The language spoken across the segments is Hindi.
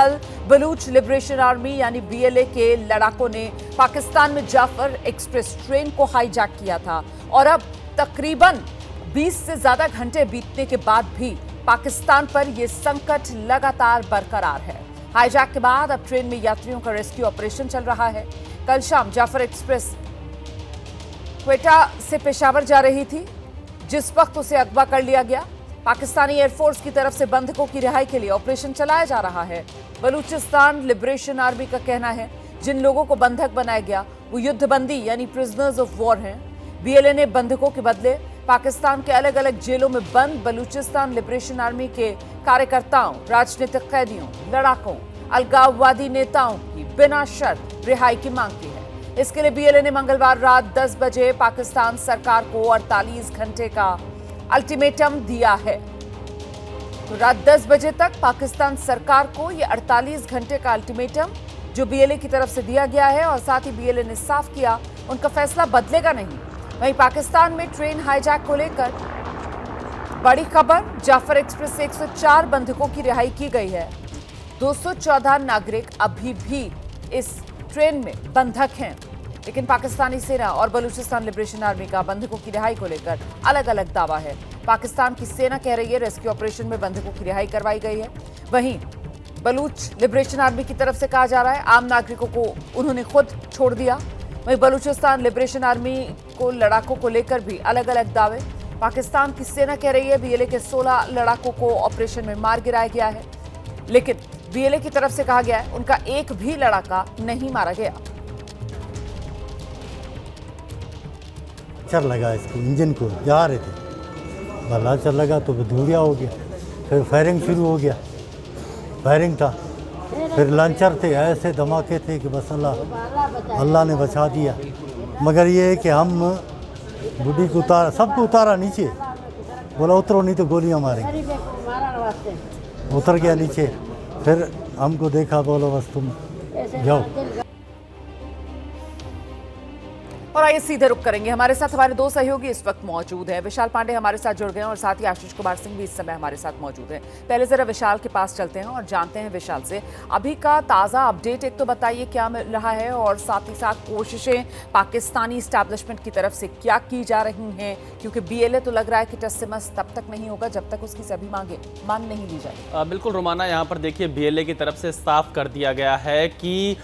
कल बलूच लिबरेशन आर्मी यानी बीएलए के लड़ाकों ने पाकिस्तान में जाफर एक्सप्रेस ट्रेन को हाईजैक किया था और अब तकरीबन 20 से ज्यादा घंटे बीतने के बाद भी पाकिस्तान पर यह संकट लगातार बरकरार है। हाईजैक के बाद अब ट्रेन में यात्रियों का रेस्क्यू ऑपरेशन चल रहा है। कल शाम जाफर एक्सप्रेस क्वेटा से पेशावर जा रही थी, जिस वक्त उसे अगवा कर लिया गया। पाकिस्तानी एयरफोर्स की तरफ से बंधकों की रिहाई के लिए ऑपरेशन चलाया जा रहा है। बलूचिस्तान लिबरेशन आर्मी का कहना है जिन लोगों को बंधक बनाया गया वो युद्धबंदी यानी प्रिजनर्स ऑफ वॉर हैं। बीएलए ने बंधकों के बदले पाकिस्तान के अलग अलग जेलों में बंद बलूचिस्तान लिबरेशन आर्मी के कार्यकर्ताओं, राजनीतिक कैदियों, लड़ाकों, अलगाववादी नेताओं की बिना शर्त रिहाई की मांग की है। इसके लिए बीएलए ने मंगलवार रात 10 बजे पाकिस्तान सरकार को 48 घंटे का अल्टीमेटम दिया है। तो रात 10 बजे तक पाकिस्तान सरकार को यह 48 घंटे का अल्टीमेटम जो बीएलए की तरफ से दिया गया है और साथ ही बीएलए ने साफ किया उनका फैसला बदलेगा नहीं। वहीं पाकिस्तान में ट्रेन हाईजैक को लेकर बड़ी खबर, जाफर एक्सप्रेस से 104 बंधकों की रिहाई की गई है। 214 नागरिक अभी भी इस ट्रेन में बंधक हैं, लेकिन पाकिस्तानी सेना और बलूचिस्तान लिबरेशन आर्मी का बंधकों की रिहाई को लेकर अलग अलग दावा है। पाकिस्तान की सेना कह रही है रेस्क्यू ऑपरेशन में बंधकों की रिहाई करवाई गई है। वहीं बलूच लिबरेशन आर्मी की तरफ से कहा जा रहा है आम नागरिकों को उन्होंने खुद छोड़ दिया। वहीं बलूचिस्तान लिबरेशन आर्मी को लड़ाकों को लेकर भी अलग अलग दावे। पाकिस्तान की सेना कह रही है बीएलए के 16 लड़ाकों को ऑपरेशन में मार गिराया गया है, लेकिन बीएलए की तरफ से कहा गया है उनका एक भी लड़ाका नहीं मारा गया। चर लगा इसको, इंजन को जा रहे थे, भला चर लगा तो धुरिया हो गया, फिर फायरिंग शुरू हो गया। फायरिंग था, फिर लंचर थे, ऐसे धमाके थे कि बस अल्लाह ने बचा दिया। मगर ये है कि हम बुढ़ी को उतारा, सबको उतारा नीचे, बोला उतरो नहीं तो गोलियां मारेंगे। उतर गया नीचे, फिर हमको देखा, बोला बस तुम जाओ। और आइए सीधे रुक करेंगे। हमारे साथ हमारे दो सहयोगी इस वक्त मौजूद हैं। विशाल पांडे हमारे साथ जुड़ गए हैं और साथ ही आशीष कुमार सिंह भी इस समय हमारे साथ मौजूद हैं। पहले जरा विशाल के पास चलते हैं और जानते हैं विशाल से अभी का ताज़ा अपडेट। एक तो बताइए क्या मिल रहा है और साथ ही साथ कोशिशें पाकिस्तानी इस्टेब्लिशमेंट की तरफ से क्या की जा रही हैं, क्योंकि बीएलए तो लग रहा है कि टस से मस तब तक नहीं होगा जब तक उसकी सभी मांग नहीं ली जाए। बिल्कुल रोमाना, यहाँ पर देखिए बीएलए की तरफ से साफ कर दिया गया है कि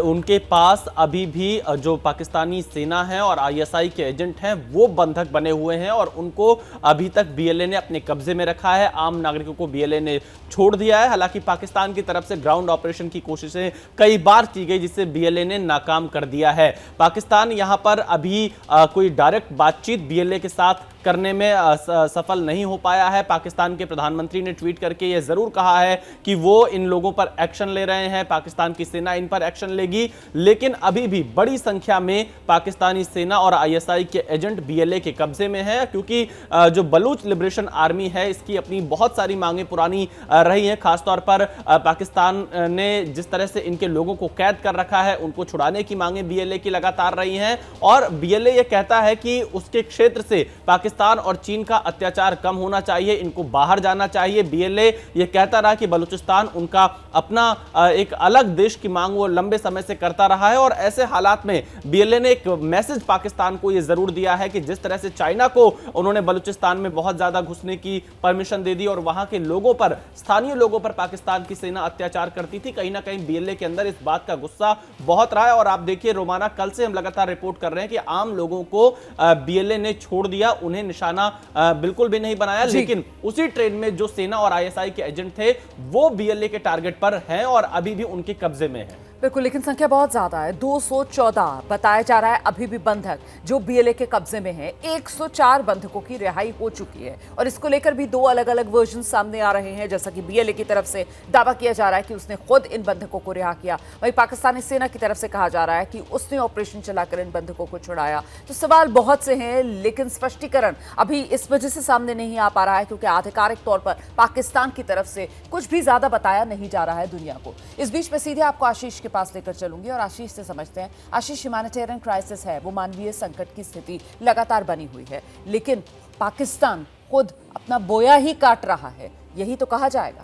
उनके पास अभी भी जो पाकिस्तानी सेना है और आईएसआई के एजेंट हैं वो बंधक बने हुए हैं और उनको अभी तक बीएलए ने अपने कब्जे में रखा है। आम नागरिकों को बीएलए ने छोड़ दिया है। हालांकि पाकिस्तान की तरफ से ग्राउंड ऑपरेशन की कोशिशें कई बार की गई जिससे बीएलए ने नाकाम कर दिया है। पाकिस्तान यहां पर अभी कोई डायरेक्ट बातचीत बीएलए के साथ करने में सफल नहीं हो पाया है। पाकिस्तान के प्रधानमंत्री ने ट्वीट करके यह जरूर कहा है कि वो इन लोगों पर एक्शन ले रहे हैं, पाकिस्तान की सेना इन पर एक्शन लेगी, लेकिन अभी भी बड़ी संख्या में पाकिस्तानी सेना और आईएसआई के एजेंट बीएलए के कब्जे में है, क्योंकि जो बलूच लिबरेशन आर्मी है इसकी अपनी बहुत सारी मांगें पुरानी रही हैं। खासतौर पर पाकिस्तान ने जिस तरह से इनके लोगों को कैद कर रखा है उनको छुड़ाने की मांगें बीएलए की लगातार रही हैं और बीएलए यह कहता है कि उसके क्षेत्र से पाकिस्तान और चीन का अत्याचार कम होना चाहिए, इनको बाहर जाना चाहिए। बीएलए यह कहता रहा कि बलूचिस्तान उनका अपना एक अलग देश की मांग वो लंबे समय से करता रहा है और ऐसे हालात में बीएलए ने एक मैसेज पाकिस्तान को यह जरूर दिया है कि जिस तरह से चाइना को उन्होंने बलूचिस्तान में बहुत ज्यादा घुसने की परमिशन दे दी और वहां के लोगों पर, स्थानीय लोगों पर पाकिस्तान की सेना अत्याचार करती थी, कहीं ना कहीं बीएलए के अंदर इस बात का गुस्सा बहुत रहा है। और आप देखिए रोमाना, कल से हम लगातार रिपोर्ट कर रहे हैं कि आम लोगों को बीएलए ने छोड़ दिया, उन्हें निशाना बिल्कुल भी नहीं बनाया, लेकिन उसी ट्रेन में जो सेना और आईएसआई के एजेंट थे वो बीएलए के टारगेट पर हैं और अभी भी उनके कब्जे में है। बिल्कुल, लेकिन संख्या बहुत ज्यादा है। 214 बताया जा रहा है अभी भी बंधक जो बीएलए के कब्जे में है। 104 बंधकों की रिहाई हो चुकी है और इसको लेकर भी दो अलग अलग वर्जन सामने आ रहे हैं। जैसा कि बीएलए की तरफ से दावा किया जा रहा है कि उसने खुद इन बंधकों को रिहा किया, वहीं पाकिस्तानी सेना की तरफ से कहा जा रहा है कि उसने ऑपरेशन चलाकर इन बंधकों को छुड़ाया। तो सवाल बहुत से हैं, लेकिन स्पष्टीकरण अभी इस वजह से सामने नहीं आ पा रहा है क्योंकि आधिकारिक तौर पर पाकिस्तान की तरफ से कुछ भी ज्यादा बताया नहीं जा रहा है दुनिया को। इस बीच में सीधे आपको आशीष के पास लेकर चलूंगी और आशीष से समझते हैं। आशीष, ह्यूमैनिटेरियन क्राइसिस है, वो मानवीय संकट की स्थिति लगातार बनी हुई है, लेकिन पाकिस्तान खुद अपना बोया ही काट रहा है, यही तो कहा जाएगा।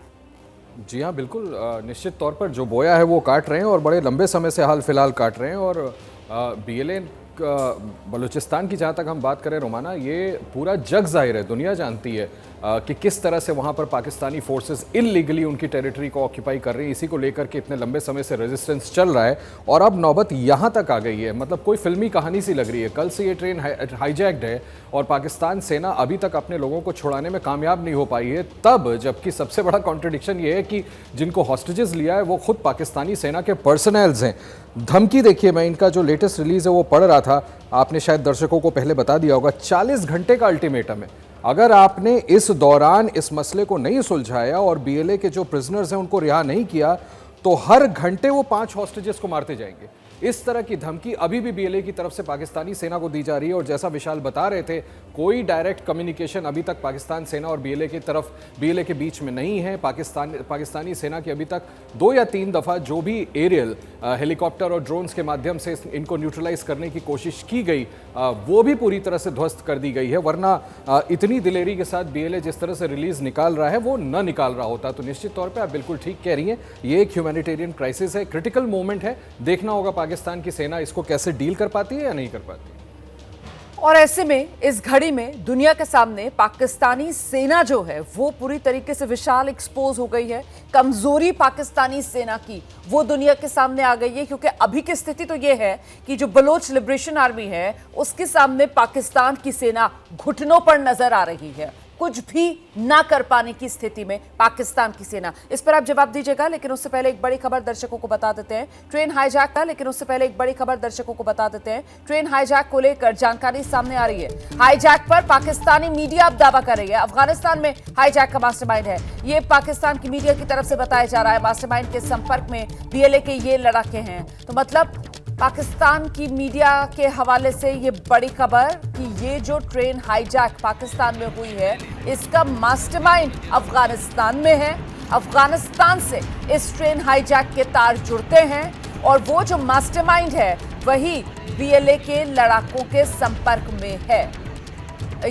जी हाँ, बिल्कुल। निश्चित तौर पर जो बोया है वो काट रहे हैं और बड़े लंबे समय से हाल फिलहाल काट रहे हैं। और बीएलए बलूचिस्तान की जहाँ तक हम बात करें रोमाना, ये पूरा जग जाहिर है, दुनिया जानती है कि किस तरह से वहाँ पर पाकिस्तानी फोर्सेस इलीगली उनकी टेरिटरी को ऑक्यूपाई कर रही हैं। इसी को लेकर के इतने लंबे समय से रेजिस्टेंस चल रहा है और अब नौबत यहाँ तक आ गई है। मतलब कोई फिल्मी कहानी सी लग रही है। कल से ये ट्रेन हाईजैक्ड है और पाकिस्तान सेना अभी तक अपने लोगों को छुड़ाने में कामयाब नहीं हो पाई है, तब जबकि सबसे बड़ा कॉन्ट्रडिक्शन ये है कि जिनको हॉस्टेजेस लिया है वो खुद पाकिस्तानी सेना के पर्सनल्स हैं। धमकी देखिए, मैं इनका जो लेटेस्ट रिलीज है वो पढ़ रहा था, आपने शायद दर्शकों को पहले बता दिया होगा। 40 घंटे का अल्टीमेटम है। अगर आपने इस दौरान इस मसले को नहीं सुलझाया और बीएलए के जो प्रिजनर्स हैं उनको रिहा नहीं किया तो हर घंटे वो 5 हॉस्टेजेस को मारते जाएंगे। इस तरह की धमकी अभी भी बीएलए की तरफ से पाकिस्तानी सेना को दी जा रही है। और जैसा विशाल बता रहे थे, कोई डायरेक्ट कम्युनिकेशन अभी तक पाकिस्तान सेना और बीएलए के बीच में नहीं है। पाकिस्तानी सेना की अभी तक 2 या 3 दफ़ा जो भी एरियल हेलीकॉप्टर और ड्रोन्स के माध्यम से इनको न्यूट्रलाइज करने की कोशिश की गई, वो भी पूरी तरह से ध्वस्त कर दी गई है। वरना इतनी दिलेरी के साथ बीएलए जिस तरह से रिलीज निकाल रहा है वो न निकाल रहा होता। तो निश्चित तौर पर आप बिल्कुल ठीक कह रही हैं, ये एक ह्यूमैनिटेरियन क्राइसिस है, क्रिटिकल मोमेंट है। देखना होगा पाकिस्तान की सेना इसको कैसे डील कर पाती है या नहीं कर पाती। और ऐसे में इस घड़ी में दुनिया के सामने पाकिस्तानी सेना जो है वो पूरी तरीके से विशाल एक्सपोज हो गई है। कमजोरी पाकिस्तानी सेना की वो दुनिया के सामने आ गई है, क्योंकि अभी की स्थिति तो ये है कि जो बलोच लिबरेशन आर्मी है उसके सामने पाकिस्तान की सेना घुटनों पर नजर आ रही है, कुछ भी ना कर पाने की स्थिति में पाकिस्तान की सेना। इस पर आप जवाब दीजिएगा, लेकिन उससे पहले एक बड़ी खबर दर्शकों को बता देते हैं। ट्रेन हाईजैक को लेकर जानकारी सामने आ रही है। हाईजैक पर पाकिस्तानी मीडिया अब दावा कर रही है अफगानिस्तान में हाईजैक का मास्टरमाइंड है। ये पाकिस्तान की मीडिया की तरफ से बताया जा रहा है। मास्टरमाइंड के संपर्क में बीएलए के ये लड़ाके हैं। तो मतलब पाकिस्तान की मीडिया के हवाले से ये बड़ी खबर कि ये जो ट्रेन हाईजैक पाकिस्तान में हुई है इसका मास्टरमाइंड अफगानिस्तान में है। अफगानिस्तान से इस ट्रेन हाईजैक के तार जुड़ते हैं और वो जो मास्टरमाइंड है वही बीएलए के लड़ाकों के संपर्क में है।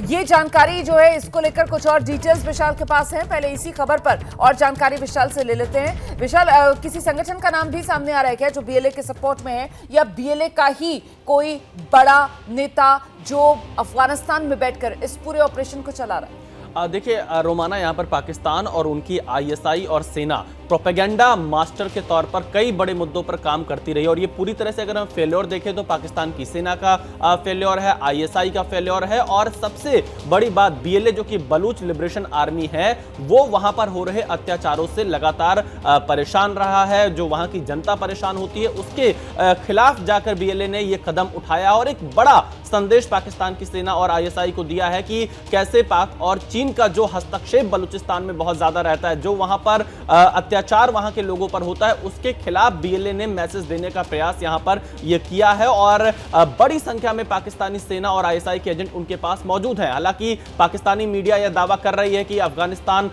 ये जानकारी जो है, इसको लेकर कुछ और डिटेल्स विशाल के पास हैं। पहले इसी खबर पर और जानकारी विशाल से ले लेते हैं। विशाल, किसी संगठन का नाम भी सामने आ रहा है क्या जो बीएलए के सपोर्ट में है, या बीएलए का ही कोई बड़ा नेता जो अफगानिस्तान में बैठकर इस पूरे ऑपरेशन को चला रहा है? देखिए रोमाना, यहाँ पर पाकिस्तान और उनकी आईएसआई और सेना प्रोपेगेंडा मास्टर के तौर पर कई बड़े मुद्दों पर काम करती रही और ये पूरी तरह से अगर हम फेल्योर देखें तो पाकिस्तान की सेना का फेल्योर है, आईएसआई का फेल्योर है और सबसे बड़ी बात बीएलए जो कि बलूच लिबरेशन आर्मी है वो वहां पर हो रहे अत्याचारों से लगातार परेशान रहा है। जो वहां की जनता परेशान होती है उसके खिलाफ जाकर बीएलए ने यह कदम उठाया और एक बड़ा संदेश पाकिस्तान की सेना और आईएसआई को दिया है कि कैसे पाक और चीन का जो हस्तक्षेप बलूचिस्तान में बहुत ज्यादा रहता है, जो वहां पर अत्याचार वहां के लोगों पर होता है, उसके खिलाफ बीएलए ने मैसेज देने का प्रयास यहां पर यह किया है और बड़ी संख्या में पाकिस्तानी सेना और आईएसआई के एजेंट उनके पास मौजूद हैं। हालांकि पाकिस्तानी मीडिया यह दावा कर रही है कि अफगानिस्तान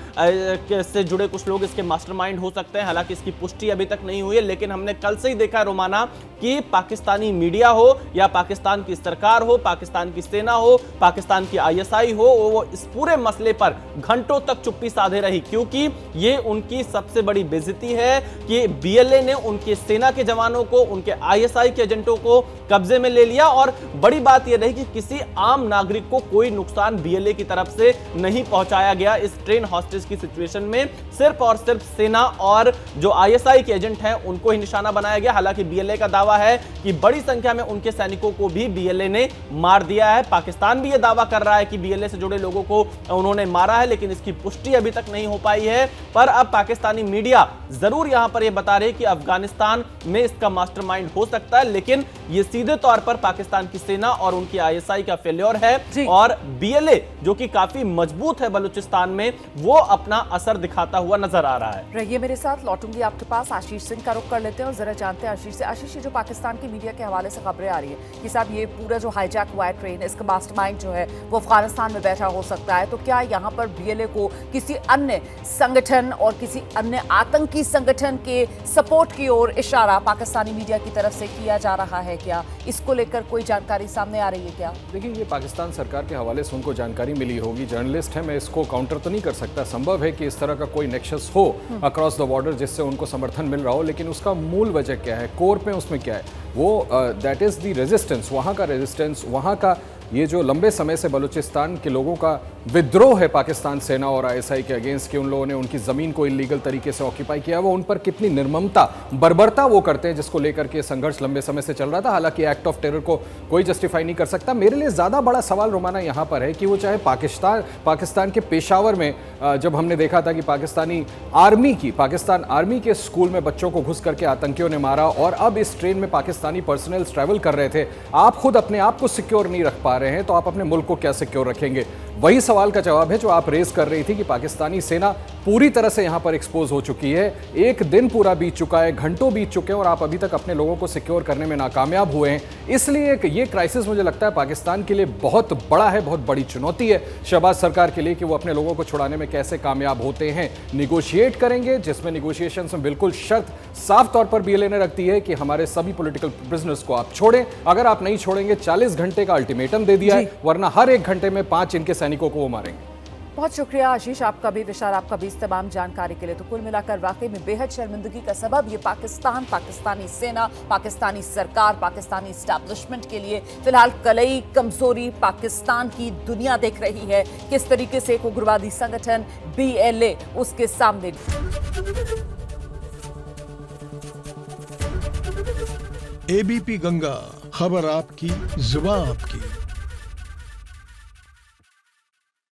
से जुड़े कुछ लोग इसके मास्टरमाइंड हो सकते हैं। हालांकि इसकी पुष्टि अभी तक नहीं हुई है, लेकिन हमने कल से ही देखा है रोमाना कि पाकिस्तानी मीडिया हो या पाकिस्तान की सरकार हो, पाकिस्तान की सेना हो, पाकिस्तान की आईएसआई हो, वो इस पूरे मसले पर घंटों तक चुप्पी साधे रही, क्योंकि ये उनकी सबसे बड़ी बेइज्जती है कि बीएलए ने उनके सेना के जवानों को, उनके आईएसआई के एजेंटों को कब्जे में ले लिया। और बड़ी बात यह रही कि किसी आम नागरिक को कोई नुकसान बीएलए की तरफ से नहीं पहुंचाया गया। इस ट्रेन हॉस्टेज की सिचुएशन में सिर्फ और सिर्फ सेना और जो आईएसआई के एजेंट हैं उनको ही निशाना बनाया गया। हालांकि बीएलए का दावा है कि बड़ी संख्या में उनके सैनिकों को भी बीएलए ने मार दिया है। पाकिस्तान भी यह दावा कर रहा है कि बीएलए से जुड़े लोगों को उन्होंने मारा है, लेकिन इसकी पुष्टि अभी तक नहीं हो पाई है। पर अब पाकिस्तानी मीडिया जरूर यहां पर यह बता रही है कि अफगानिस्तान में इसका मास्टरमाइंड हो सकता है, लेकिन यह सीधे तौर पर पाकिस्तान की सेना और उनकी आईएसआई का फेल्योर है और बीएलए जो कि काफी मजबूत है बलूचिस्तान में, वो अपना असर दिखाता हुआ नजर आ रहा है। रहिए मेरे साथ, लौटूंगी आपके पास। आशीष सिंह का रुख कर लेते हैं और जरा जानते हैं आशीष से। आशीष, जो पाकिस्तान की मीडिया के हवाले से खबरें आ रही है कि साहब ये पूरा जो हाईजैक हुआ है ट्रेन, इसका मास्टरमाइंड जो है वो अफगानिस्तान में बैठा हो सकता है, तो क्या यहाँ पर बीएलए को किसी अन्य संगठन और किसी अन्य आतंकी संगठन के सपोर्ट की ओर इशारा पाकिस्तानी मीडिया की तरफ से किया जा रहा है क्या? इसको लेकर कोई जानकारी सामने आ रही है क्या? देखिए, ये पाकिस्तान सरकार के हवाले से उनको जानकारी मिली होगी। जर्नलिस्ट है, मैं इसको काउंटर तो नहीं कर सकता। संभव है कि इस तरह का कोई नेक्सस हो अक्रॉस द बॉर्डर जिससे उनको समर्थन मिल रहा हो, लेकिन उसका मूल वजह क्या है, कोर पे उसमें क्या है, वो दैट इज़ द रेजिस्टेंस, वहाँ का रेजिस्टेंस, वहाँ का ये जो लंबे समय से बलूचिस्तान के लोगों का विद्रोह है पाकिस्तान सेना और आईएसआई के अगेंस्ट कि उन लोगों ने उनकी ज़मीन को इलीगल तरीके से ऑक्यूपाई किया, वो उन पर कितनी निर्ममता, बर्बरता वो करते हैं, जिसको लेकर के संघर्ष लंबे समय से चल रहा था। हालांकि एक्ट ऑफ टेरर को कोई जस्टिफाई नहीं कर सकता। मेरे लिए ज़्यादा बड़ा सवाल रोमाना यहाँ पर है कि वो चाहे पाकिस्तान के पेशावर में जब हमने देखा था कि पाकिस्तान आर्मी के स्कूल में बच्चों को घुस करके आतंकियों ने मारा, और अब इस ट्रेन में पाकिस्तानी पर्सनल ट्रैवल कर रहे थे। आप खुद अपने आप को सिक्योर नहीं रख पा रहे हैं तो आप अपने मुल्क को क्या सिक्योर रखेंगे? वही सवाल का जवाब है जो आप रेज कर रही थी कि पाकिस्तानी सेना पूरी तरह से यहां पर एक्सपोज हो चुकी है। एक दिन पूरा बीत चुका है, घंटों बीत चुके हैं और आप अभी तक अपने लोगों को सिक्योर करने में नाकामयाब हुए हैं। इसलिए ये क्राइसिस मुझे लगता है पाकिस्तान के लिए बहुत बड़ा है, बहुत बड़ी चुनौती है शहबाज सरकार के लिए कि वो अपने लोगों को छुड़ाने में कैसे कामयाब होते हैं। निगोशिएट करेंगे, जिसमें निगोशिएशन में बिल्कुल शर्त साफ तौर पर बीएलए ने रखती है कि हमारे सभी पॉलिटिकल प्रिजनर्स को आप छोड़ें। अगर आप नहीं छोड़ेंगे 40 घंटे का अल्टीमेटम दे दिया है, वरना हर एक घंटे में 5 इनके सैनिकों को वो मारेंगे। बहुत शुक्रिया आशीष, आपका भी विशाल, आपका भी इस तमाम जानकारी के लिए। तो कुल मिलाकर वाकई में बेहद शर्मिंदगी का सबब ये पाकिस्तान, पाकिस्तानी सेना, पाकिस्तानी सरकार, पाकिस्तानी इस्टेब्लिशमेंट के लिए फिलहाल कलई कमजोरी पाकिस्तान की दुनिया देख रही है। किस तरीके से एक उग्रवादी संगठन बीएलए उसके सामने। एबीपी गंगा, खबर आपकी, जुबान आपकी।